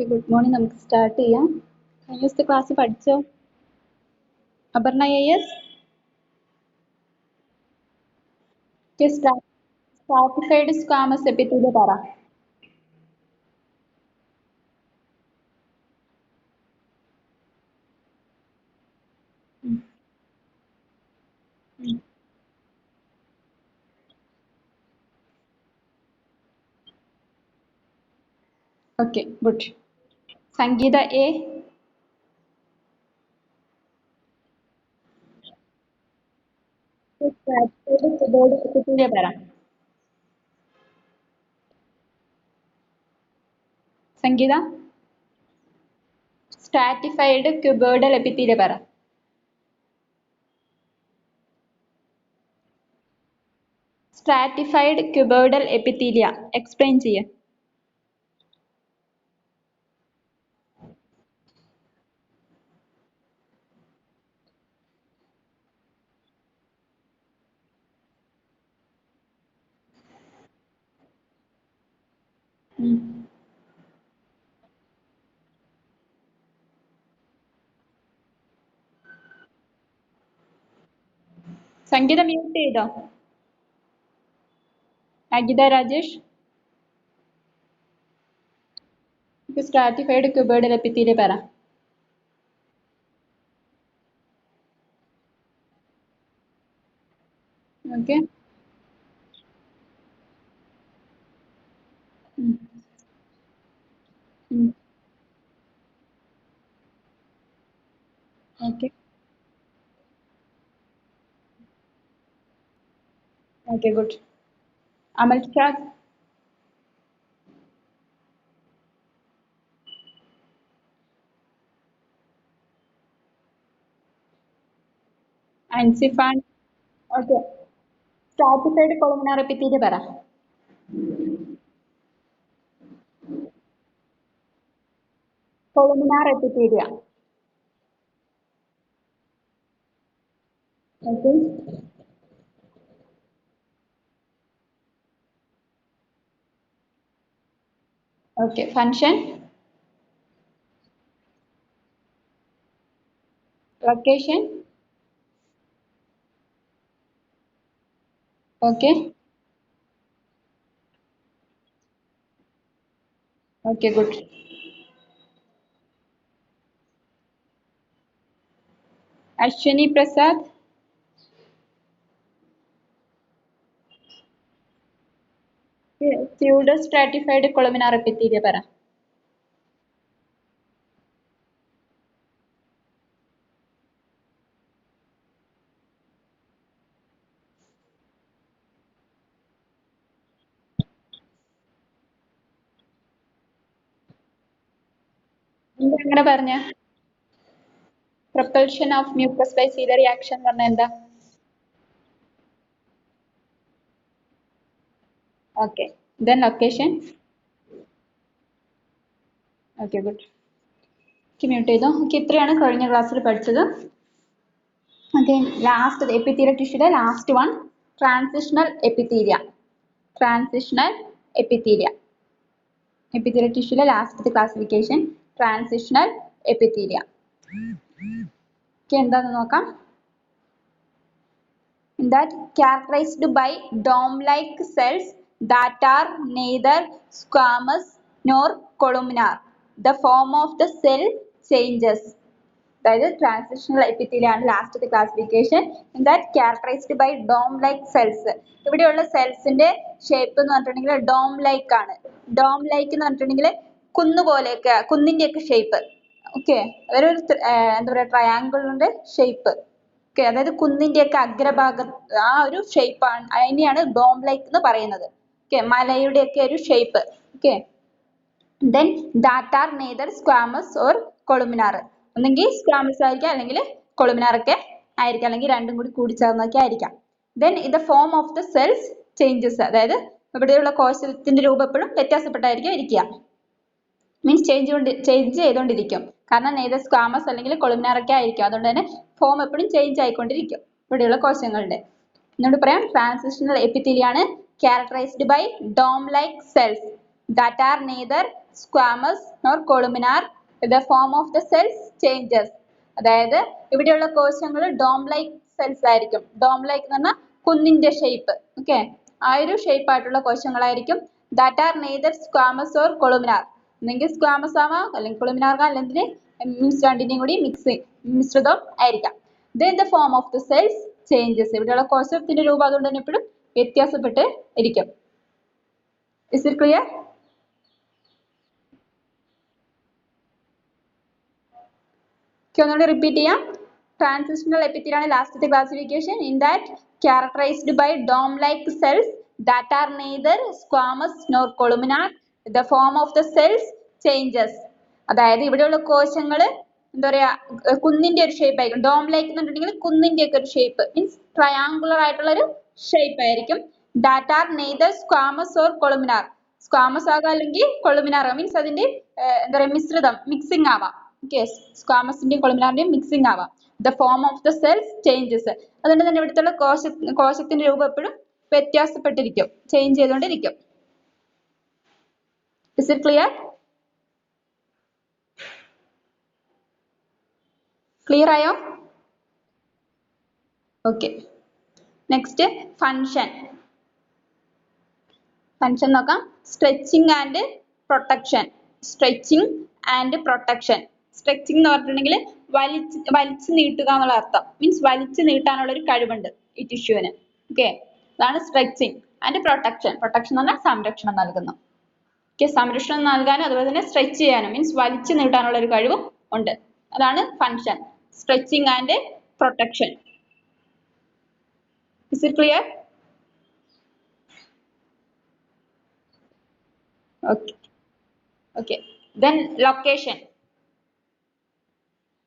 Good morning. നമുക്ക് start ചെയ്യാം. കഴിഞ്ഞ ദിവസത്തെ ക്ലാസ് പഠിച്ചോ? Aparna S stratified squamous epithelia പറ. Okay, good. Sangeetha A. Stratified cuboid epithelia പറ. സംഗീത, സ്ട്രാറ്റിഫൈഡ് ക്യൂബോയിഡൽ എപ്പിത്തീലിയ പറ. സ്ട്രാറ്റിഫൈഡ് ക്യൂബോയിഡൽ എപ്പിത്തീലിയ എക്സ്പ്ലെയിൻ ചെയ്യ. സംഗീത മ്യൂട്ട് ചെയ്തോ? Agitha Rajesh, stratified cuboidal epithelia പറ. Okay, okay, okay, good. Amal Shah, Ansifan. Okay, stratified columnar epithelia പറ. Columnar epithelia. Okay, okay. Function, location. Okay, okay, good. Ashwini Prasad, pseudo stratified columnar epithelia പറ. എന്താ അങ്ങനെ പറഞ്ഞ? Propulsion of mucus by ciliary action പറഞ്ഞ എന്താ? Okay, then location. Okay, good. Mute ചെയ്തോ. Okay, ഇത്രയാണ് കഴിഞ്ഞ ക്ലാസ്സിൽ പഠിച്ചത്. ഓക്കെ, ലാസ്റ്റ് എപ്പിത്തീലിയ ടിഷ്യൂടെ last one, transitional epithelia. Transitional epithelia. Epithelia ടിഷ്യൂലെ ലാസ്റ്റ് ക്ലാസിഫിക്കേഷൻ ട്രാൻസിഷണൽ എപ്പിത്തീലിയ. എന്താന്ന് നോക്കാം. That characterized by dome-like cells that are neither squamous nor columnar. The form of the cell changes. അതായത് transitional epithelia ആണ് ലാസ്റ്റത്തെ classification. That characterized by dome like cells. ഇവിടെയുള്ള സെൽസിന്റെ shape എന്ന് പറഞ്ഞിട്ടുണ്ടെങ്കിൽ dome like ആണ്. ഡോം ലൈക്ക് എന്ന് പറഞ്ഞിട്ടുണ്ടെങ്കിൽ കുന്നുപോലെയൊക്കെ, കുന്നിന്റെ ഒക്കെ ഷേപ്പ്. ഓക്കെ, അതൊരു എന്താ പറയുക, ട്രയാങ്കിളിന്റെ ഷേപ്പ്. ഓക്കെ, അതായത് കുന്നിന്റെ ഒക്കെ അഗ്രഭാഗം ആ ഒരു ഷേപ്പ് ആണ്, അതിനെയാണ് ഡോം ലൈക്ക് എന്ന് പറയുന്നത്. ഓക്കെ, മലയുടെ ഒക്കെ ഒരു shape. Okay, then that are neither squamous or columnar. ഒന്നെങ്കിൽ സ്ക്വാമസ് ആയിരിക്കാം, അല്ലെങ്കിൽ കൊളുമിനാർ ഒക്കെ ആയിരിക്കാം, അല്ലെങ്കിൽ രണ്ടും കൂടി കൂടിച്ചേർന്നൊക്കെ ആയിരിക്കാം. then the form of the cells changes. അതായത് ഇവിടെയുള്ള കോശത്തിന്റെ രൂപം എപ്പോഴും വ്യത്യാസപ്പെട്ടായിരിക്കും ഇരിക്കുക. മീൻസ് ചേഞ്ച് ചെയ്തുകൊണ്ടിരിക്കും. കാരണം നെയ്തർ സ്ക്വാമസ് അല്ലെങ്കിൽ കൊളുമിനാർ ഒക്കെ ആയിരിക്കും. അതുകൊണ്ട് തന്നെ ഫോം എപ്പോഴും ചേഞ്ച് ആയിക്കൊണ്ടിരിക്കും ഇവിടെയുള്ള കോശങ്ങളുടെ. എന്നോട് പറയാം, ട്രാൻസിഷണൽ എപ്പിത്തീലിയ ആണ് characterized by dome like cells that are neither squamous nor columnar. The form of the cells changes. അതായത് ഇവിടെയുള്ള കോശങ്ങൾ ഡോം ലൈക്ക് സെൽസ് ആയിരിക്കും. ഡോം ലൈക്ക് എന്ന് പറഞ്ഞാൽ കുന്നിന്റെ ഷേപ്പ്. ഓക്കെ, ആ ഒരു ഷേപ്പ് ആയിട്ടുള്ള കോശങ്ങളായിരിക്കും. That are neither squamous or columnar. ഒന്നെങ്കിൽ സ്ക്വാമസ് ആവാം, അല്ലെങ്കിൽ കൊളുമിനാർ ആകാം, അല്ലെങ്കിൽ മീൻസ് രണ്ടിന്റെയും കൂടി മിശ്രിതം ആയിരിക്കാം. Then the form of the cells changes. ഇവിടെയുള്ള കോശത്തിന്റെ രൂപം അതുകൊണ്ട് തന്നെ എപ്പോഴും വ്യത്യാസപ്പെട്ട് ഇരിക്കും. Is it clear? ഒന്നുകൂടി റിപ്പീറ്റ് ചെയ്യാം. ട്രാൻസിഷണൽ എപ്പിത്തീലിയാണ് ലാസ്റ്റത്തെ classification. In that characterized by dome-like cells that are neither squamous nor columnar. The form of the cells changes. അതായത് ഇവിടെയുള്ള കോശങ്ങള് എന്താ പറയാ കുന്നിന്റെ ഒരു ഷേപ്പ് ആയിരിക്കും. ഡോം ലൈക്ക് എന്ന് പറഞ്ഞിട്ടുണ്ടെങ്കിൽ കുന്നിന്റെ ഒക്കെ ഒരു ഷേപ്പ്, മീൻസ് ട്രയാങ്കുലർ ആയിട്ടുള്ള ഒരു ഷേപ്പ് ആയിരിക്കും. That are neither squamous or columnar. Squamous ആകാം അല്ലെങ്കിൽ കൊളുമിനാർ, മീൻസ് അതിന്റെ എന്താ പറയാ മിശ്രിതം, മിക്സിംഗ് ആവാം. ഓക്കെ, സ്ക്വാമസിന്റെയും കൊളുമിനാറിന്റെയും മിക്സിംഗ് ആവാം. The form of the cells changes. അതുകൊണ്ട് തന്നെ ഇവിടുത്തെ കോശത്തിന്റെ രൂപം എപ്പോഴും വ്യത്യാസപ്പെട്ടിരിക്കും, ചേഞ്ച് ചെയ്തുകൊണ്ടിരിക്കും. Is it clear? ക്ലിയർ ആയോ? Okay, next function. ഫങ്ഷൻ നോക്കാം. Stretching and protection. Stretching and protection. Stretching എന്ന് പറഞ്ഞിട്ടുണ്ടെങ്കിൽ വലിച്ചു നീട്ടുക എന്നുള്ള അർത്ഥം. മീൻസ് വലിച്ചു നീട്ടാനുള്ള ഒരു കഴിവുണ്ട് ഈ ടിഷ്യൂവിന്. ഓക്കെ, അതാണ് സ്ട്രെച്ചിങ്. And protection. പ്രൊട്ടക്ഷൻ എന്ന് പറഞ്ഞാൽ സംരക്ഷണം നൽകുന്നു. ഓക്കെ, സംരക്ഷണം നൽകാനും അതുപോലെ തന്നെ സ്ട്രെച്ച് ചെയ്യാനും മീൻസ് വലിച്ചു നീട്ടാനുള്ള ഒരു കഴിവും ഉണ്ട്. അതാണ് function. Stretching and protection. Is it clear? Okay. Okay. Then location.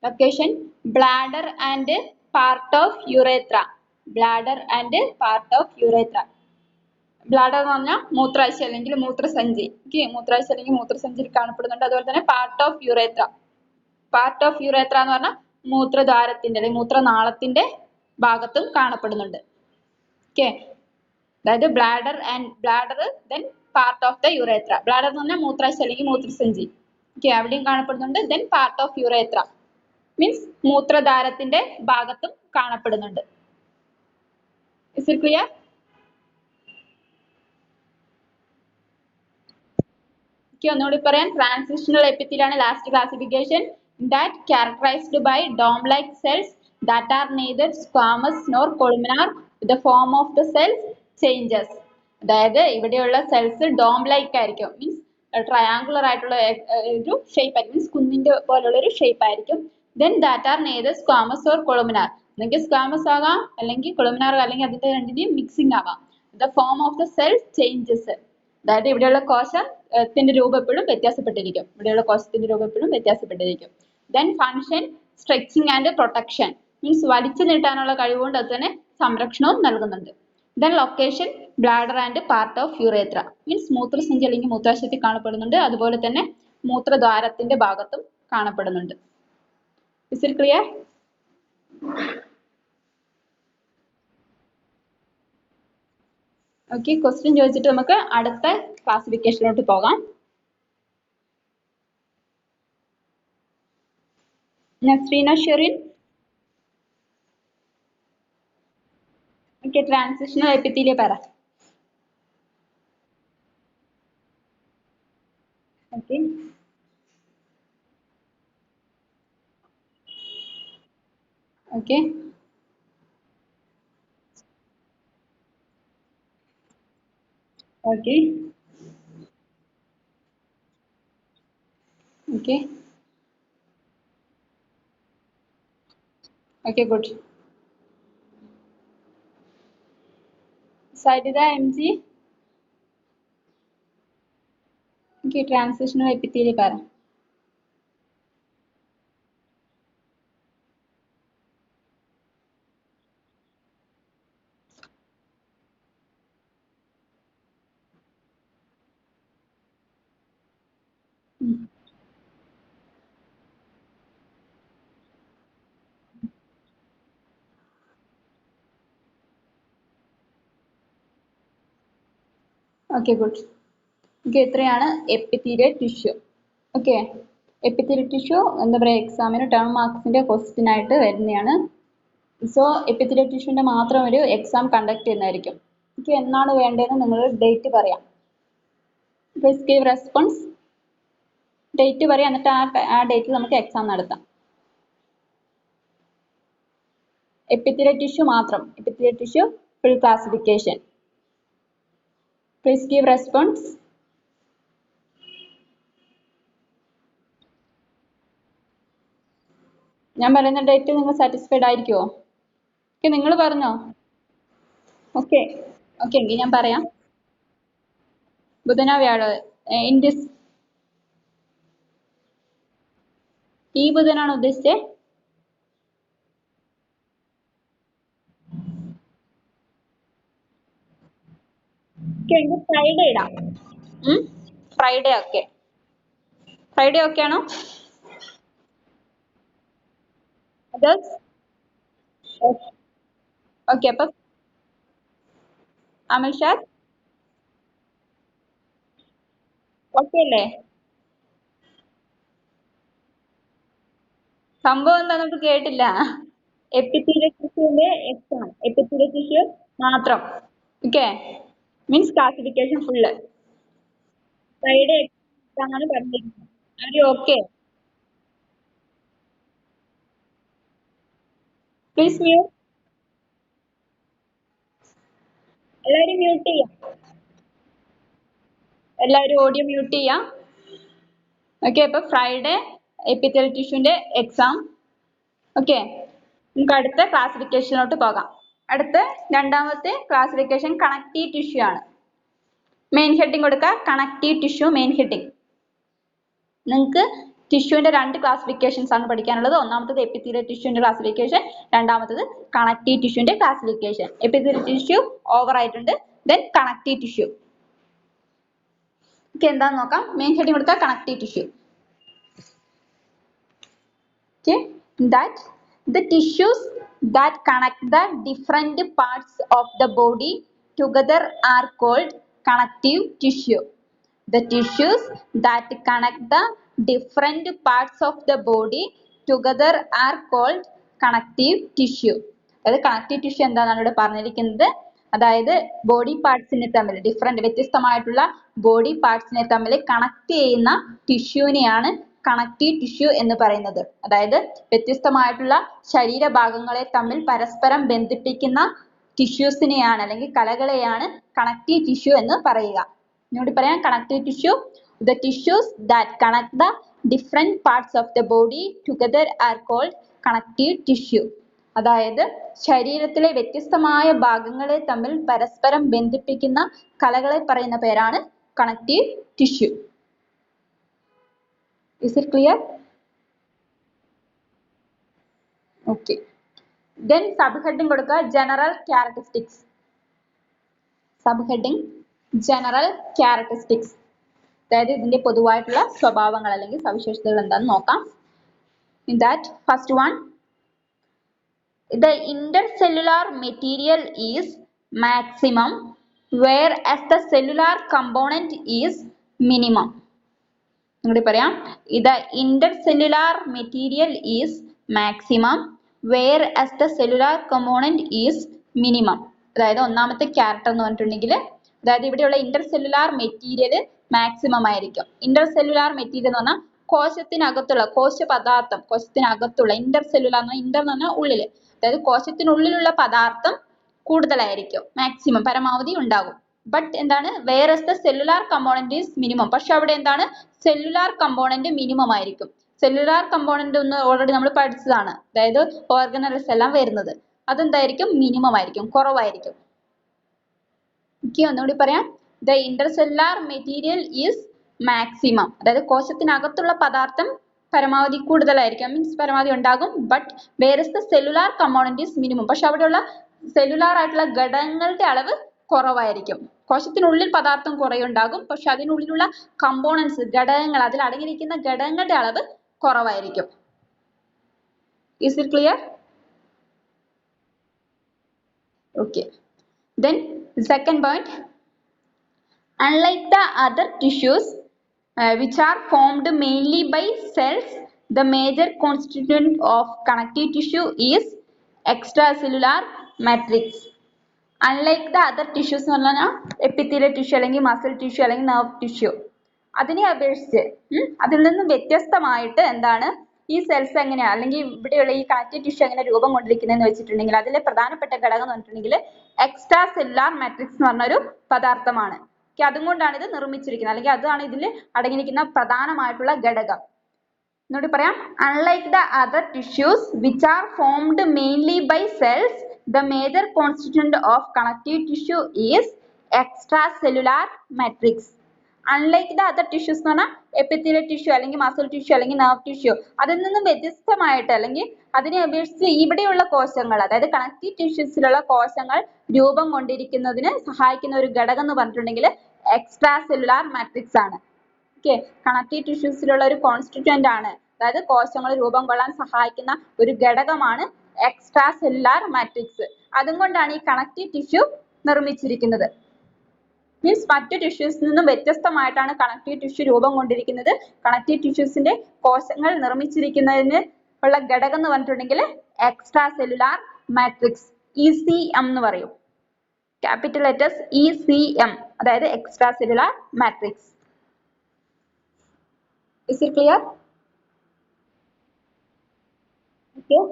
Location. Bladder and part of urethra. Bladder and part of urethra. Bladder എന്ന് പറഞ്ഞാൽ മൂത്രാശയ അല്ലെങ്കിൽ മൂത്രസഞ്ചി. ഓക്കെ, മൂത്രാശയ അല്ലെങ്കിൽ മൂത്രസഞ്ചിയിൽ കാണപ്പെടുന്നുണ്ട്. അതുപോലെ തന്നെ part of urethra. Part of urethra എന്ന് പറഞ്ഞാൽ മൂത്രദ്വാരത്തിന്റെ അല്ലെങ്കിൽ മൂത്രനാളത്തിന്റെ ഭാഗത്തും കാണപ്പെടുന്നുണ്ട്. ഓക്കെ, അതായത് bladder then part of the urethra. Bladder എന്ന് പറഞ്ഞാൽ മൂത്രാശയ അല്ലെങ്കിൽ മൂത്രസഞ്ചി. ഓക്കെ, അവിടെയും കാണപ്പെടുന്നുണ്ട്. Then part of urethra means മൂത്രദ്വാരത്തിന്റെ ഭാഗത്തും കാണപ്പെടുന്നുണ്ട്. Is it clear? ഒന്നുകൂടി പറയാം. ട്രാൻസിഷണൽ എപ്പിത്തീലിയാണ് last classification. That characterized by dome-like cells that are neither squamous nor columnar. The form of the cells changes. അതായത് ഇവിടെയുള്ള സെൽസ് ഡോം ലൈക്ക് ആയിരിക്കും, means triangular ആയിട്ടുള്ള ഒരു ഷേപ്പ് ആയിരിക്കും, മീൻസ് കുന്നിന്റെ പോലുള്ള ഒരു ഷേപ്പ് ആയിരിക്കും. Then that are neither squamous or columnar. അല്ലെങ്കിൽ സ്ക്വാമസ് ആകാം, അല്ലെങ്കിൽ കൊളുമിനാർ, അല്ലെങ്കിൽ അതിന്റെ രണ്ടിന്റെയും മിക്സിംഗ് ആവാം. The form of the cells changes. അതായത് ഇവിടെയുള്ള കോശത്തിന്റെ രൂപം എപ്പോഴും വ്യത്യാസപ്പെട്ടിരിക്കും. ഇവിടെയുള്ള കോശത്തിന്റെ രൂപം എപ്പോഴും വ്യത്യാസപ്പെട്ടിരിക്കും. Then function stretching and protection means വലിച്ചു നീട്ടാനുള്ള കഴിവുകൊണ്ട് അത് തന്നെ സംരക്ഷണവും നൽകുന്നുണ്ട്. Then location bladder and part of urethra means മൂത്രസഞ്ചി അല്ലെങ്കിൽ മൂത്രാശയത്തിൽ കാണപ്പെടുന്നുണ്ട്. അതുപോലെ തന്നെ മൂത്രദ്വാരത്തിന്റെ ഭാഗത്തും കാണപ്പെടുന്നുണ്ട്. Is it clear? Okay, question ചോദിച്ചിട്ട് നമുക്ക് അടുത്ത ക്ലാസിഫിക്കേഷനിലോട്ട് പോകാം. Nasreena Sherin. Okay, transitional epithelia പറ. Okay, okay, okay, okay, okay, good. Saritha M G. Okay, transitional epithelia പറ. Okay, good. ഓക്കെ, ഇത്രയാണ് epithelial tissue. Okay, epithelial tissue എന്താ പറയുക, എക്സാമിന് ടേൺ മാർക്സിന്റെ ക്വസ്റ്റ്യൻ ആയിട്ട് വരുന്നതാണ്. സോ എപ്പിത്തീലിയൽ ടിഷ്യൂവിന്റെ മാത്രം ഒരു എക്സാം കണ്ടക്ട് ചെയ്യുന്നതായിരിക്കും. ഓക്കെ, എന്നാണ് വേണ്ടതെന്ന് നിങ്ങൾ ഡേറ്റ് പറയാം. Please give response. ഡേറ്റ് പറയാം, എന്നിട്ട് ആ ഡേറ്റിൽ നമുക്ക് എക്സാം നടത്താം. എപ്പിത്തീലിയൽ ടിഷ്യൂ മാത്രം, epithelial tissue full classification. Please give response. ഞാൻ പറയുന്ന ഡേറ്റ് നിങ്ങൾ സാറ്റിസ്ഫൈഡ് ആയിരിക്കുമോ? ഓക്കെ, നിങ്ങൾ പറഞ്ഞോ. ഓക്കെ ഓക്കെ, എങ്കിൽ ഞാൻ പറയാം. ബുധനോ വ്യാഴോ? ഇൻ ദിസ് ഈ ബുധനാണ് ഉദ്ദേശിച്ചത്? ഫ്രൈഡേ ഇടാം. ഫ്രൈഡേ ഓക്കെ, ഫ്രൈഡേ ഓക്കെ ആണോ? ഓക്കെ, അപ്പൊ അമിൽഷാദ് ഓക്കെ അല്ലേ? സംഭവം എന്താ, നമുക്ക് കേട്ടില്ല. എപ്പിത്തീലിയൽ ടിഷ്യൂവിന്റെ എക്സാം, എപ്പിത്തീലിയൽ ടിഷ്യൂ മാത്രം. Okay, means classification full Friday exam ആണ് പറഞ്ഞിരിക്കുന്നത്. ആര് ഓക്കെ? Please mute. എല്ലാവരും മ്യൂട്ട് ചെയ്യാം, എല്ലാവരും ഓഡിയോ മ്യൂട്ട് ചെയ്യാം. ഓക്കെ, അപ്പൊ ഫ്രൈഡേ എപ്പിത്തീലിയൽ ടിഷ്യൂവിന്റെ എക്സാം. ഓക്കെ, നമുക്ക് അടുത്ത ക്ലാസിഫിക്കേഷനിലോട്ട് പോകാം. അടുത്ത രണ്ടാമത്തെ ക്ലാസിഫിക്കേഷൻ കണക്റ്റീവ് ടിഷ്യൂ ആണ്. മെയിൻ ഹെഡിങ് കൊടുക്കുക, കണക്റ്റീവ് ടിഷ്യൂ. Main heading. നിങ്ങൾക്ക് ടിഷ്യൂവിന്റെ രണ്ട് ക്ലാസിഫിക്കേഷൻസ് ആണ് പഠിക്കാനുള്ളത്. ഒന്നാമത്തത് എപ്പിത്തീലിയൽ ടിഷ്യൂവിന്റെ ക്ലാസിഫിക്കേഷൻ, രണ്ടാമത്തത് കണക്റ്റീവ് ടിഷ്യൂവിന്റെ ക്ലാസിഫിക്കേഷൻ. എപ്പിത്തീലിയൽ ടിഷ്യൂ ഓവർ ആയിട്ടുണ്ട്, ദെൻ കണക്റ്റീവ് ടിഷ്യൂ. ഓക്കെ, എന്താന്ന് നോക്കാം. മെയിൻ ഹെഡിങ് കൊടുക്കുക, connective tissue. Okay, that the tissues that connect the different parts of the body together are called connective tissue. The tissues that connect the different parts of the body together are called connective tissue. അതായത് connective tissue എന്താണെന്നാണ് ഇവിടെ പറഞ്ഞിരിക്കുന്നത്. അതായത് body പാർട്സിനെ തമ്മിൽ വ്യത്യസ്തമായിട്ടുള്ള body പാർട്സിനെ തമ്മിൽ connect ചെയ്യുന്ന ടിഷ്യൂവിനെയാണ് connective tissue എന്ന് പറയുന്നത്. അതായത് വ്യത്യസ്തമായിട്ടുള്ള ശരീരഭാഗങ്ങളെ തമ്മിൽ പരസ്പരം ബന്ധിപ്പിക്കുന്ന ടിഷ്യൂസിനെയാണ് അല്ലെങ്കിൽ കലകളെയാണ് കണക്റ്റീവ് ടിഷ്യൂ എന്ന് പറയുക. ഇങ്ങോട്ട് പറയാം, connective tissue. The tissues that connect the different parts of the body together are called connective tissue. അതായത് ശരീരത്തിലെ വ്യത്യസ്തമായ ഭാഗങ്ങളെ തമ്മിൽ പരസ്പരം ബന്ധിപ്പിക്കുന്ന കലകളെ പറയുന്ന പേരാണ് connective tissue. Is it clear? Okay. Then subheading കൊടുക്കുക, general characteristics. Subheading general characteristics. അതായത് ഇതിന്റെ പൊതുവായിട്ടുള്ള സ്വഭാവങ്ങൾ അല്ലെങ്കിൽ സവിശേഷതകൾ എന്താണെന്ന് നോക്കാം. In that first one, the intercellular material is maximum whereas the cellular component is minimum. ഇങ്ങോട്ട് പറയാം, the intercellular material is maximum whereas the cellular component is minimum. അതായത് ഒന്നാമത്തെ ക്യാരക്ടർ എന്ന് പറഞ്ഞിട്ടുണ്ടെങ്കിൽ, അതായത് ഇവിടെയുള്ള ഇന്റർസെല്ലുലാർ മെറ്റീരിയൽ മാക്സിമം ആയിരിക്കും. ഇന്റർസെല്ലുലാർ മെറ്റീരിയൽ എന്ന് പറഞ്ഞാൽ കോശത്തിനകത്തുള്ള കോശപദാർത്ഥം, കോശത്തിനകത്തുള്ള ഇന്റർസെല്ലുലാർ എന്ന് പറഞ്ഞാൽ ഇന്റർ എന്ന് പറഞ്ഞാൽ ഉള്ളിൽ, അതായത് കോശത്തിനുള്ളിലുള്ള പദാർത്ഥം കൂടുതലായിരിക്കും, മാക്സിമം പരമാവധി ഉണ്ടാകും. ബട്ട് എന്താണ്, whereas the cellular component is minimum. പക്ഷെ അവിടെ എന്താണ്, സെല്ലുലാർ കമ്പോണന്റ് മിനിമം ആയിരിക്കും. സെല്ലുലാർ കമ്പോണന്റ് ഒന്ന് ഓൾറെഡി നമ്മൾ പഠിച്ചതാണ്, അതായത് ഓർഗനൽസ് എല്ലാം വരുന്നത്. അതെന്തായിരിക്കും, മിനിമം ആയിരിക്കും, കുറവായിരിക്കും. ഓക്കെ, ഒന്നുകൂടി പറയാം. The intercellular material is maximum, അതായത് കോശത്തിനകത്തുള്ള പദാർത്ഥം പരമാവധി കൂടുതലായിരിക്കും, മീൻസ് പരമാവധി ഉണ്ടാകും. But whereas the cellular component is minimum. പക്ഷെ അവിടെയുള്ള സെല്ലുലാർ ആയിട്ടുള്ള ഘടകങ്ങളുടെ അളവ് കുറവായിരിക്കും. കോശത്തിനുള്ളിൽ പദാർത്ഥം കുറേ ഉണ്ടാകും, പക്ഷെ അതിനുള്ളിലുള്ള കമ്പോണൻസ്, ഘടകങ്ങൾ, അതിൽ അടങ്ങിയിരിക്കുന്ന ഘടകങ്ങളുടെ അളവ് കുറവായിരിക്കും. Is it clear? Okay. Then second point, Unlike the other tissues which are formed mainly by cells, the major constituent of connective tissue is extracellular matrix. Unlike the other tissues എന്ന് പറഞ്ഞാൽ epithelial tissue അല്ലെങ്കിൽ muscle tissue അല്ലെങ്കിൽ nerve tissue അതിനെ അപേക്ഷിച്ച് അതിൽ നിന്നും വ്യത്യസ്തമായിട്ട് എന്താണ് ഈ സെൽസ് എങ്ങനെയാണ് അല്ലെങ്കിൽ ഇവിടെയുള്ള ഈ കണക്റ്റീവ് ടിഷ്യൂ എങ്ങനെ രൂപം കൊണ്ടിരിക്കുന്നതെന്ന് വെച്ചിട്ടുണ്ടെങ്കിൽ അതിലെ പ്രധാനപ്പെട്ട ഘടകം എന്ന് പറഞ്ഞിട്ടുണ്ടെങ്കിൽ എക്സ്ട്രാ സെല്ലുലാർ മാട്രിക്സ് എന്ന് പറഞ്ഞൊരു പദാർത്ഥമാണ്. അതുകൊണ്ടാണ് ഇത് നിർമ്മിച്ചിരിക്കുന്നത് അല്ലെങ്കിൽ അതാണ് ഇതിൽ അടങ്ങിയിരിക്കുന്ന പ്രധാനമായിട്ടുള്ള ഘടകം. എന്നോട് പറയാം, unlike the other tissues which are formed mainly by cells, the major constituent of connective tissue is extracellular matrix. Unlike the other tissues എന്ന് പറഞ്ഞാൽ എപ്പിത്തീലിയൽ ടിഷ്യൂ അല്ലെങ്കിൽ മസിൽ ടിഷ്യൂ അല്ലെങ്കിൽ നെർവ് ടിഷ്യൂ അതിൽ നിന്നും വ്യത്യസ്തമായിട്ട് അല്ലെങ്കിൽ അതിനെ അപേക്ഷിച്ച് ഇവിടെയുള്ള കോശങ്ങൾ അതായത് കണക്റ്റീവ് ടിഷ്യൂസിലുള്ള കോശങ്ങൾ രൂപം കൊണ്ടിരിക്കുന്നതിന് സഹായിക്കുന്ന ഒരു ഘടകം എന്ന് പറഞ്ഞിട്ടുണ്ടെങ്കിൽ എക്സ്ട്രാ സെല്ലുലാർ മാട്രിക്സ് ആണ്. ഓക്കെ, കണക്റ്റീവ് ടിഷ്യൂസിലുള്ള ഒരു കോൺസ്റ്റിറ്റ്യൂന്റ് ആണ്, അതായത് കോശങ്ങൾ രൂപം കൊള്ളാൻ സഹായിക്കുന്ന ഒരു ഘടകമാണ് എക്സ്ട്രാ സെല്ലുലാർ മാട്രിക്സ്. അതുകൊണ്ടാണ് ഈ കണക്റ്റീവ് ടിഷ്യൂ നിർമ്മിച്ചിരിക്കുന്നത്. മീൻസ് മറ്റു ടിഷ്യൂസിൽ നിന്നും വ്യത്യസ്തമായിട്ടാണ് കണക്റ്റീവ് ടിഷ്യൂ രൂപം കൊണ്ടിരിക്കുന്നത്. കണക്റ്റീവ് ടിഷ്യൂസിന്റെ കോശങ്ങൾ നിർമ്മിച്ചിരിക്കുന്നതിന് ഉള്ള ഘടകം എന്ന് പറഞ്ഞിട്ടുണ്ടെങ്കിൽ എക്സ്ട്രാ സെല്ലുലാർ മാട്രിക്സ്, ECM എന്ന് പറയും. ക്യാപിറ്റൽ ലെറ്റേഴ്സ് ECM, അതായത് extra cellular matrix. Is it clear? Okay.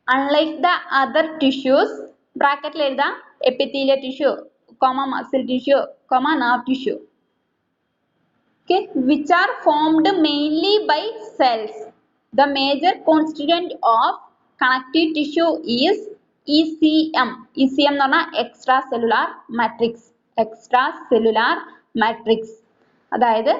Unlike the other tissues, ബ്രാക്കറ്റിൽ എഴുതാം epithelial tissue, muscle tissue, nerve tissue. Okay, which are formed mainly by cells. The major constituent of connective tissue is ECM. ECM എന്ന് പറഞ്ഞാൽ extracellular matrix. Extracellular matrix. അതായത്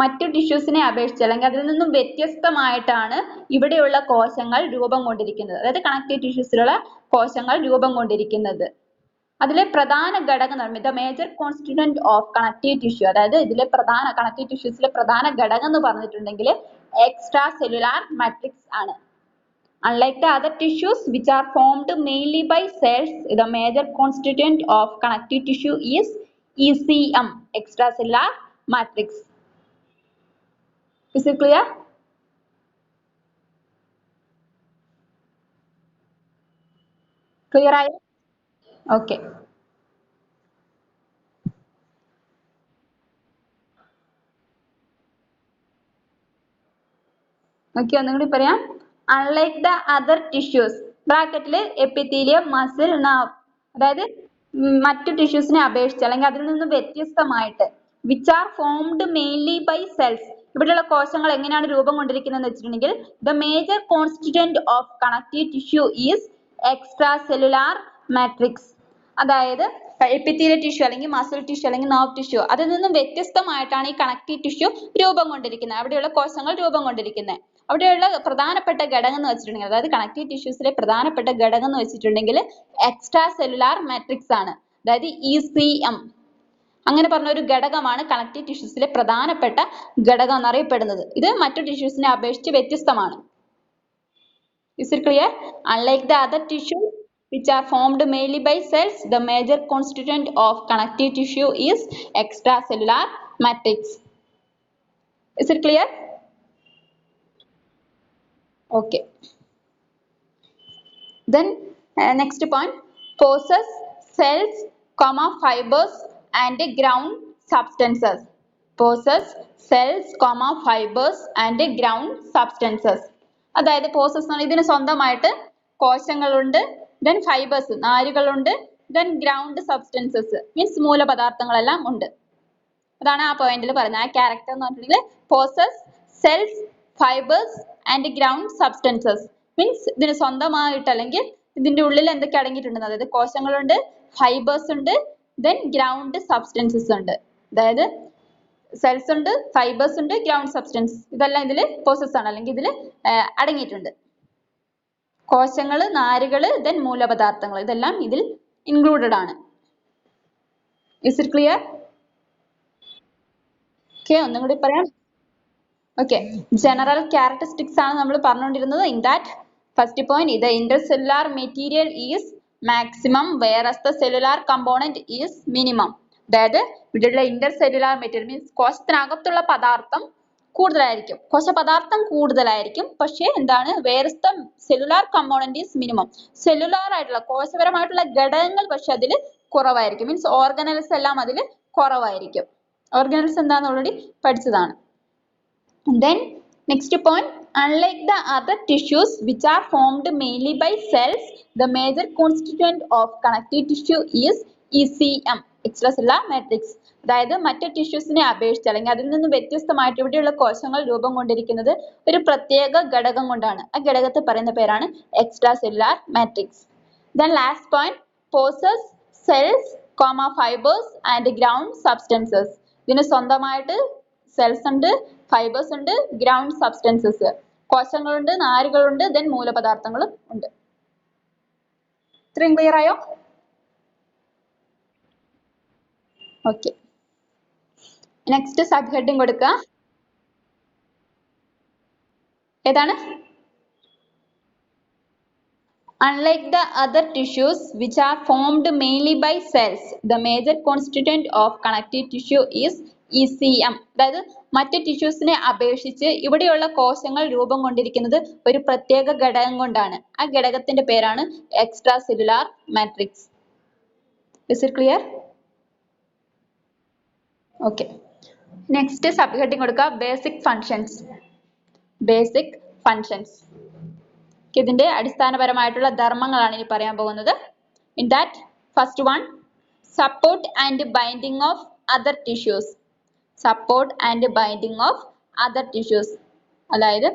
മറ്റു ടിഷ്യൂസിനെ അപേക്ഷിച്ച് അല്ലെങ്കിൽ അതിൽ നിന്നും വ്യത്യസ്തമായിട്ടാണ് ഇവിടെയുള്ള കോശങ്ങൾ രൂപം കൊണ്ടിരിക്കുന്നത്, അതായത് കണക്റ്റീവ് ടിഷ്യൂസിലുള്ള കോശങ്ങൾ രൂപം കൊണ്ടിരിക്കുന്നത്. അതിലെ പ്രധാന ഘടകം the major constituent of connective tissue, അതായത് ഇതിലെ പ്രധാന കണക്റ്റീവ് ടിഷ്യൂസിലെ പ്രധാന ഘടകം എന്ന് പറഞ്ഞിട്ടുണ്ടെങ്കിൽ എക്സ്ട്രാ സെല്ലുലാർ മാട്രിക്സ് ആണ്. Unlike the other tissues which are formed mainly by cells, the major constituent of connective tissue is ECM, extracellular matrix. Is it clear? Clear ആയോ? Okay. Okay, ഒന്നുകൂടി പറയാം. Unlike the other tissues, ബ്രാക്കറ്റിൽ epithelium, muscle, nerve, അതായത് മറ്റു ടിഷ്യൂസിനെ അപേക്ഷിച്ച് അല്ലെങ്കിൽ അതിൽ നിന്ന് വ്യത്യസ്തമായിട്ട് which are formed mainly by cells, ഇവിടെയുള്ള കോശങ്ങൾ എങ്ങനെയാണ് രൂപം കൊണ്ടിരിക്കുന്നത് വെച്ചിട്ടുണ്ടെങ്കിൽ the major constituent of connective tissue is extracellular matrix. അതായത് എപ്പിത്തീലിയൽ ടിഷ്യൂ അല്ലെങ്കിൽ മസിൽ ടിഷ്യൂ അല്ലെങ്കിൽ നെർവ് ടിഷ്യൂ അതിൽ നിന്നും വ്യത്യസ്തമായിട്ടാണ് ഈ കണക്റ്റീവ് ടിഷ്യൂ രൂപം കൊണ്ടിരിക്കുന്നത്, അവിടെയുള്ള കോശങ്ങൾ രൂപം കൊണ്ടിരിക്കുന്നത്. അവിടെയുള്ള പ്രധാനപ്പെട്ട ഘടകം എന്ന് വെച്ചിട്ടുണ്ടെങ്കിൽ അതായത് കണക്റ്റീവ് ടിഷ്യൂസിലെ പ്രധാനപ്പെട്ട ഘടകം എന്ന് വെച്ചിട്ടുണ്ടെങ്കിൽ എക്സ്ട്രാ സെല്ലുലാർ മാട്രിക്സ് ആണ്, അതായത് ECM. അങ്ങനെ പറഞ്ഞ ഒരു ഘടകമാണ് കണക്റ്റീവ് ടിഷ്യൂസിലെ പ്രധാനപ്പെട്ട ഘടകം എന്നറിയപ്പെടുന്നത്. ഇത് മറ്റു ടിഷ്യൂസിനെ അപേക്ഷിച്ച് വ്യത്യസ്തമാണ്. Is it clear? Unlike the other tissues which are formed mainly by cells, the major constituent of connective tissue is extracellular matrix. Is it clear? Okay. Then next point, possess cells, fibers and ground substances. Possess cells, fibers and ground substances. അതായത് possess എന്ന് പറഞ്ഞാൽ ഇതിന് സ്വന്തമായിട്ട് കോശങ്ങളുണ്ട്, then fibers നാരുകളുണ്ട്, then ground substances means മൂലപദാർത്ഥങ്ങളെല്ലാം ഉണ്ട്. അതാണ് ആ പോയിന്റിൽ പറയുന്നത്. ആ ക്യാരക്ടർ എന്ന് പറഞ്ഞിട്ടുണ്ടെങ്കിൽ possess cells, fibers and ground substances means ഇതിന് സ്വന്തമായിട്ട് അല്ലെങ്കിൽ ഇതിന്റെ ഉള്ളിൽ എന്തൊക്കെ അടങ്ങിയിട്ടുണ്ട്, അതായത് കോശങ്ങളുണ്ട്, ഫൈബേഴ്സ് ഉണ്ട്, then ground substances ഉണ്ട്. അതായത് സെൽസ് ഉണ്ട്, ഫൈബേഴ്സ് ഉണ്ട്, ഗ്രൗണ്ട് സബ്സ്റ്റൻസ്, ഇതെല്ലാം ഇതിൽ പോസസ് ആണ് അല്ലെങ്കിൽ ഇതിൽ അടങ്ങിയിട്ടുണ്ട്. കോശങ്ങൾ, നാരുകൾ, then മൂലപദാർത്ഥങ്ങൾ, ഇതെല്ലാം ഇതിൽ ഇൻക്ലൂഡഡ് ആണ്. Is it clear? Okay, ഒന്നും കൂടി പറയാം. Okay, general characteristics ആണ് നമ്മൾ പറഞ്ഞുകൊണ്ടിരുന്നത്. In that first point, the intercellular material is maximum whereas the cellular component is minimum. അതായത് ഇവിടെയുള്ള ഇന്റർ സെല്ലുലാർ മെറ്റീരിയൽ മീൻസ് കോശത്തിനകത്തുള്ള പദാർത്ഥം കൂടുതലായിരിക്കും, കോശപദാർത്ഥം കൂടുതലായിരിക്കും, പക്ഷേ എന്താണ് where the cellular component is minimum. Cellular ആയിട്ടുള്ള കോശപരമായിട്ടുള്ള ഘടകങ്ങൾ പക്ഷെ അതിൽ കുറവായിരിക്കും. മീൻസ് ഓർഗനൽസ് എല്ലാം അതിൽ കുറവായിരിക്കും. ഓർഗനൽസ് എന്താണെന്ന് ഓൾറെഡി പഠിച്ചതാണ്. Then next point, unlike the other tissues which are formed mainly by cells, the major constituent of connective tissue is ECM, extracellular matrix. അതായത് മറ്റ് ടിഷ്യൂസിനെ അപേക്ഷിച്ച് അല്ലെങ്കിൽ അതിൽ നിന്ന് വ്യത്യസ്തമായിട്ട് ഇവിടെയുള്ള കോശങ്ങൾ രൂപം കൊണ്ടിരിക്കുന്നത് ഒരു പ്രത്യേക ഘടകം കൊണ്ടാണ്. ആ ഘടകത്തെ പറയുന്ന പേരാണ് extra cellular matrix. Then last point, possess cells, fibers and ground substances. ഇതിന് സ്വന്തമായിട്ട് സെൽസ് ഉണ്ട്, ഫൈബേഴ്സ് ഉണ്ട്, ഗ്രൗണ്ട് സബ്സ്റ്റൻസസ്, കോശങ്ങളുണ്ട്, നാരുകളുണ്ട്, ദെൻ മൂലപദാർത്ഥങ്ങളും ഉണ്ട്. ഇത്രയും ക്ലിയർ ആയോ? ഓക്കെ, നെക്സ്റ്റ് സബ് ഹെഡിങ് കൊടുക്കുക. ഏതാണ്? Unlike the other tissues which are formed mainly by cells, the major constituent of connective tissue is ECM. അതായത് മറ്റ് ടിഷ്യൂസിനെ അപേക്ഷിച്ച് ഇവിടെയുള്ള കോശങ്ങൾ രൂപം കൊണ്ടിരിക്കുന്നത് ഒരു പ്രത്യേക ഘടകം കൊണ്ടാണ്. ആ ഘടകത്തിന്റെ പേരാണ് extra cellular matrix. Is it clear? Okay. Next sub heading കൊടുക്കുക, ബേസിക് ഫങ്ഷൻസ്. Basic functions. ഇതിന്റെ അടിസ്ഥാനപരമായിട്ടുള്ള ധർമ്മങ്ങളാണ് ഇനി പറയാൻ പോകുന്നത്. In that first one, support and binding of other tissues. Support and binding of other tissues, അതായത്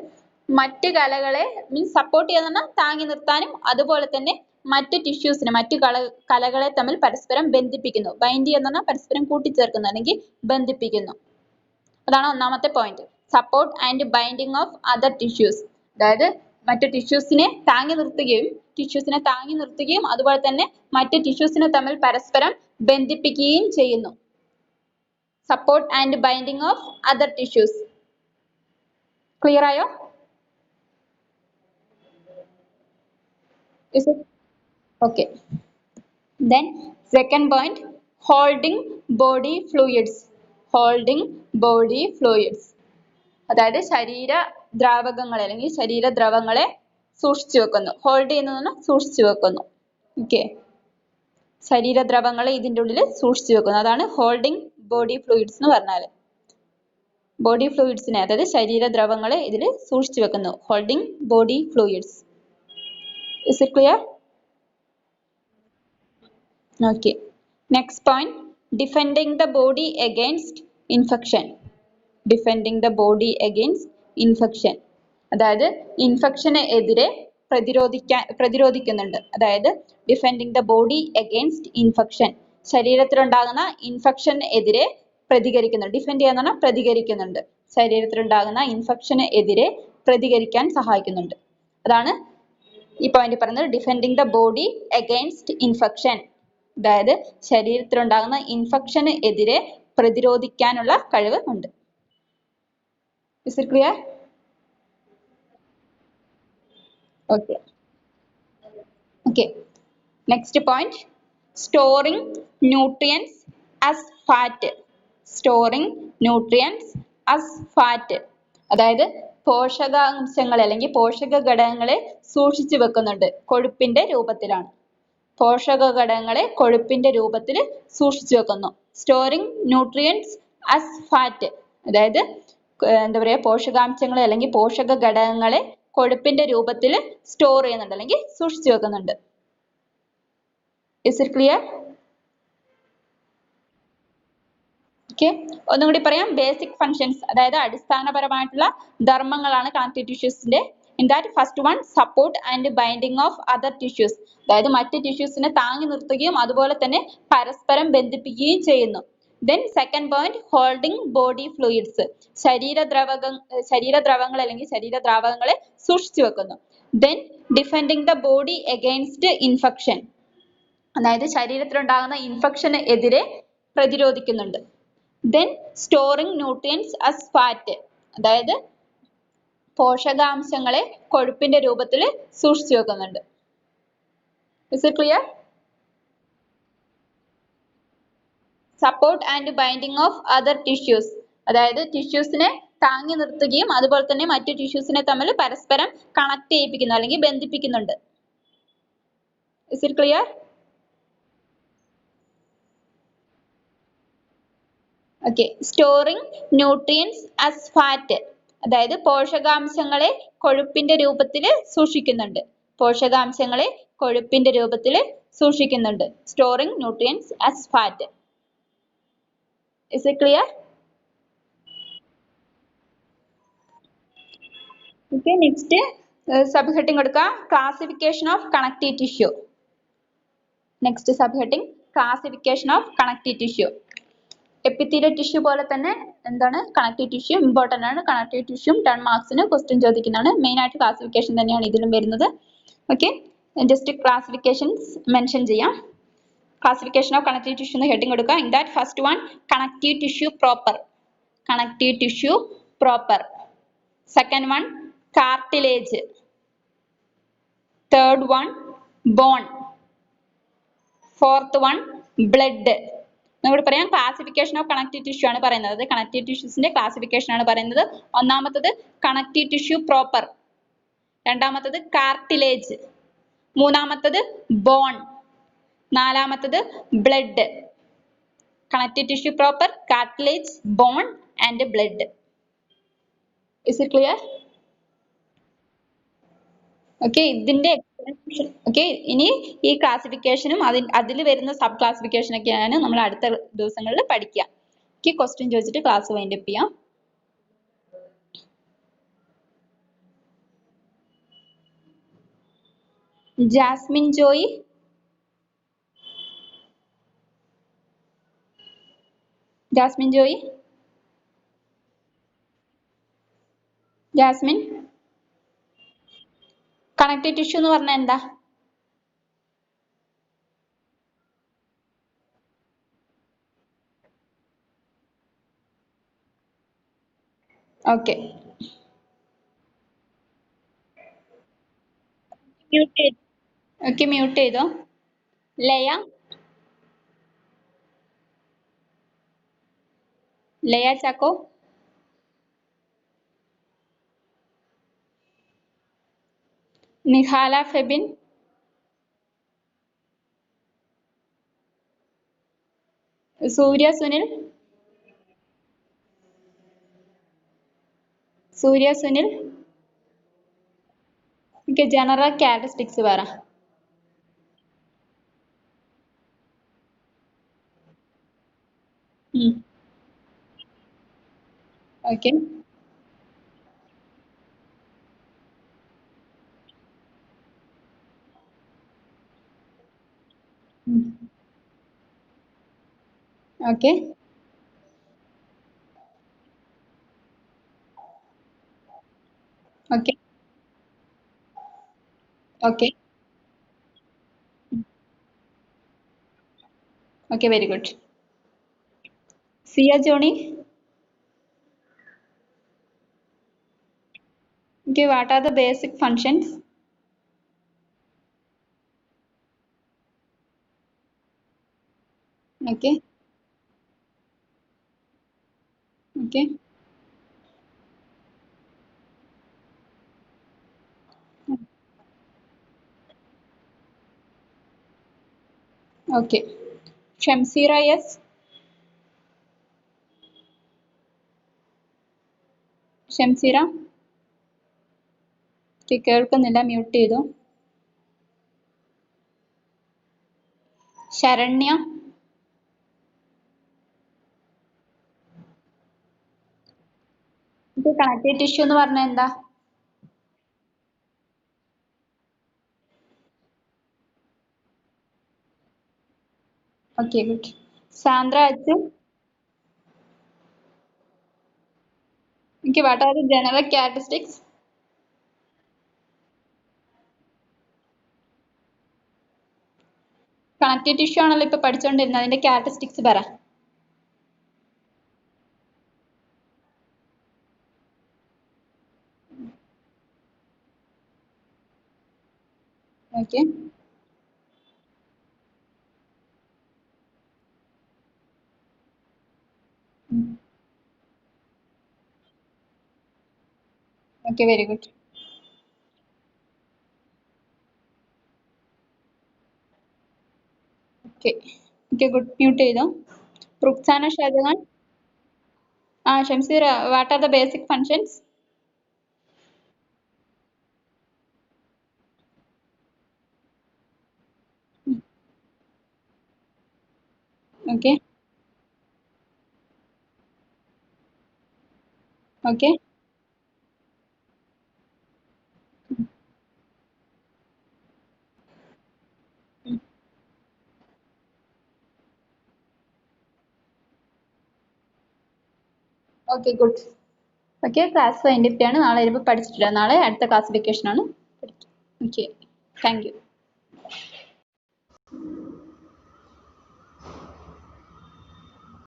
മറ്റ് കലകളെ മീൻസ് സപ്പോർട്ട് ചെയ്യുന്ന താങ്ങി നിർത്താനും അതുപോലെ തന്നെ മറ്റ് ടിഷ്യൂസിനെ മറ്റ് കലകളെ തമ്മിൽ പരസ്പരം ബന്ധിപ്പിക്കുന്നു. ബൈൻഡ് ചെയ്യുന്ന പരസ്പരം കൂട്ടിച്ചേർക്കുന്നു അല്ലെങ്കിൽ ബന്ധിപ്പിക്കുന്നു. അതാണ് ഒന്നാമത്തെ point, support and binding of other tissues. അതായത് മറ്റ് ടിഷ്യൂസിനെ താങ്ങി നിർത്തുകയും അതുപോലെ തന്നെ മറ്റ് ടിഷ്യൂസിനെ തമ്മിൽ പരസ്പരം ബന്ധിപ്പിക്കുകയും ചെയ്യുന്നു. Support and binding of other tissues. Clear ആയോ? Okay. Then second point, holding body fluids. Holding body fluids, അതായത് ശരീര ദ്രാവകങ്ങളെ അല്ലെങ്കിൽ ശരീരദ്രവങ്ങളെ സൂക്ഷിച്ചു വെക്കുന്നു. ഹോൾഡ് ചെയ്യുന്ന സൂക്ഷിച്ചു വെക്കുന്നു. ഓക്കെ, ശരീരദ്രവങ്ങളെ ഇതിൻ്റെ ഉള്ളിൽ സൂക്ഷിച്ചു വെക്കുന്നു. അതാണ് ഹോൾഡിംഗ് ബോഡി ഫ്ലൂയിഡ്സ് എന്ന് പറഞ്ഞാൽ. ബോഡി ഫ്ലൂയിഡ്സിനെ അതായത് ശരീരദ്രവങ്ങളെ ഇതിൽ സൂക്ഷിച്ചു വെക്കുന്നു. Holding body fluids. Is it clear? Okay. Next point, defending the body against infection. Defending the body against infection, അതായത് ഇൻഫെക്ഷന് എതിരെ പ്രതിരോധിക്കുന്നുണ്ട്. അതായത് defending the body against infection, ശരീരത്തിലുണ്ടാകുന്ന ഇൻഫെക്ഷന് എതിരെ പ്രതികരിക്കുന്നു. ഡിഫെൻഡ് ചെയ്യാന്ന് പറഞ്ഞാൽ പ്രതികരിക്കുന്നുണ്ട്. ശരീരത്തിലുണ്ടാകുന്ന ഇൻഫെക്ഷന് എതിരെ പ്രതികരിക്കാൻ സഹായിക്കുന്നുണ്ട്. അതാണ് ഈ പോയിന്റ് പറയുന്നത്, defending the body against infection. അതായത് ശരീരത്തിലുണ്ടാകുന്ന ഇൻഫെക്ഷന് എതിരെ പ്രതിരോധിക്കാനുള്ള കഴിവ് ഉണ്ട്. Is it clear? Okay. Okay. Next point, storing nutrients as fat. Storing nutrients as fat. അതായത് പോഷകാംശങ്ങൾ അല്ലെങ്കിൽ പോഷക ഘടകങ്ങളെ സൂക്ഷിച്ചു വെക്കുന്നുണ്ട്. കൊഴുപ്പിന്റെ രൂപത്തിലാണ്. പോഷക ഘടകങ്ങളെ കൊഴുപ്പിന്റെ രൂപത്തിൽ സൂക്ഷിച്ചു വെക്കുന്നു. സ്റ്റോറിങ് ന്യൂട്രിയൻസ് as fat, അതായത് എന്താ പറയുക, പോഷകാംശങ്ങളെ അല്ലെങ്കിൽ പോഷക ഘടകങ്ങളെ കൊഴുപ്പിന്റെ രൂപത്തിൽ സ്റ്റോർ ചെയ്യുന്നുണ്ട് അല്ലെങ്കിൽ സൂക്ഷിച്ചു വെക്കുന്നുണ്ട്. Is it clear? Okay. ഒന്നും കൂടി പറയാം, ബേസിക് ഫങ്ഷൻസ് അതായത് അടിസ്ഥാനപരമായിട്ടുള്ള ധർമ്മങ്ങളാണ് connective ടിഷ്യൂസിന്റെ. In that first one, support and binding of other tissues, അതായത് മറ്റ് ടിഷ്യൂസിനെ താങ്ങി നിർത്തുകയും അതുപോലെ തന്നെ പരസ്പരം ബന്ധിപ്പിക്കുകയും ചെയ്യുന്നു. Then second point, holding body fluids, ശരീരദ്രവങ്ങൾ അല്ലെങ്കിൽ ശരീരദ്രാവകങ്ങളെ സൂക്ഷിച്ചു വെക്കുന്നു. Then defending the body against infection, അതായത് ശരീരത്തിലുണ്ടാകുന്ന ഇൻഫെക്ഷന് എതിരെ പ്രതിരോധിക്കുന്നുണ്ട്. Then storing nutrients as fat, അതായത് പോഷകാംശങ്ങളെ കൊഴുപ്പിന്റെ രൂപത്തിൽ സൂക്ഷിച്ചു വെക്കുന്നുണ്ട്. Is it clear? support and binding of other tissues. അതായത് ടിഷ്യൂസിനെ താങ്ങി നിർത്തുകയും അതുപോലെ തന്നെ മറ്റു ടിഷ്യൂസിനെ തമ്മിൽ പരസ്പരം കണക്ട് ചെയ്യിപ്പിക്കുന്നു അല്ലെങ്കിൽ ബന്ധിപ്പിക്കുന്നുണ്ട്. Is it clear? Okay. Storing nutrients as fat. അതായത് പോഷകാംശങ്ങളെ കൊഴുപ്പിന്റെ രൂപത്തിൽ സൂക്ഷിക്കുന്നുണ്ട്. പോഷകാംശങ്ങളെ കൊഴുപ്പിന്റെ രൂപത്തിൽ സൂക്ഷിക്കുന്നുണ്ട്. Storing nutrients as fat. Is it clear? Okay. Next subheading കൊടുക്കുക classification of connective tissue. Next subheading classification of connective tissue. Epithelial tissue പോലെ തന്നെ എന്താണ് connective tissue important ആണ്. connective tissue 10 മാർക്സിന് question ചോദിക്കുന്നതാണ്. Main ആയിട്ട് ക്ലാസിഫിക്കേഷൻ തന്നെയാണ് ഇതിലും വരുന്നത്. ഓക്കെ, ജസ്റ്റ് ക്ലാസിഫിക്കേഷൻസ് മെൻഷൻ ചെയ്യാം. Classification of connective tissue എന്ന് ഹെഡിങ് കൊടുക്കുക. In that first one connective tissue proper. Connective tissue proper. Second one cartilage. Third one bone. Fourth one blood. നമ്മൾ പറയാം ക്ലാസിഫിക്കേഷൻ ഓഫ് കണക്റ്റീവ് ടിഷ്യൂ ആണ് പറയുന്നത്. Connective ടിഷ്യൂസിന്റെ classification ആണ് പറയുന്നത്. ഒന്നാമത്തത് കണക്റ്റീവ് ടിഷ്യൂ പ്രോപ്പർ, രണ്ടാമത്തത് കാർട്ടിലേജ്, മൂന്നാമത്തത് ബോൺ, നാലാമത്തത് blood. Connective tissue proper, cartilage, bone and blood. Is it clear? Okay, ഇതിന്റെ എക്സ്പ്ലനേഷൻ. ഓക്കെ, ഇനി ഈ ക്ലാസിഫിക്കേഷനും അതിൽ വരുന്ന സബ് ക്ലാസിഫിക്കേഷൻ ഒക്കെയാണ് നമ്മൾ അടുത്ത ദിവസങ്ങളിൽ പഠിക്കുക. ഓക്കെ, ക്വസ്റ്റ്യൻ ചോദിച്ചിട്ട് ക്ലാസ് വൈൻഡ് അപ്പ് ചെയ്യാം. ജാസ്മിൻ ജോയി, ജാസ്മിൻ ജോയി, ജാസ്മിൻ. കണക്റ്റീവ് ടിഷ്യൂ എന്ന് പറഞ്ഞാൽ എന്താ? ഓക്കെ, മ്യൂട്ട് ചെയ്തോ. Laya, Laya Chacko, Nihala Febin, Surya Sunil, Surya Sunil. Okay, general characteristics പറ. Okay, okay, okay, okay, okay, very good. Siya Johny. Okay, what are the basic functions? Okay, okay, okay. Shamsira, yes. Shamseera. കേൾക്കുന്നില്ല, മ്യൂട്ട് ചെയ്തു. Saranya. Connective tissue എന്ന് പറഞ്ഞാൽ എന്താ? Okay, good. Sandra Achu. Okay, what are the general characteristics? Connective tissue ആണല്ലോ ഇപ്പൊ പഠിച്ചുകൊണ്ടിരുന്നത്, അതിന്റെ characteristics പറ. Okay, Okay, very good. Okay. Okay, good. Mute ചെയ്തോ. Rukhsana Shahjahan. Shamsir, what are the basic functions? Okay. Okay. Okay, good. Okay, class 5 നാളെ വരുമ്പോൾ പഠിച്ചിട്ടില്ല. നാളെ അടുത്ത ക്ലാസ്സിഫിക്കേഷൻ ആണ്. Okay. Thank you.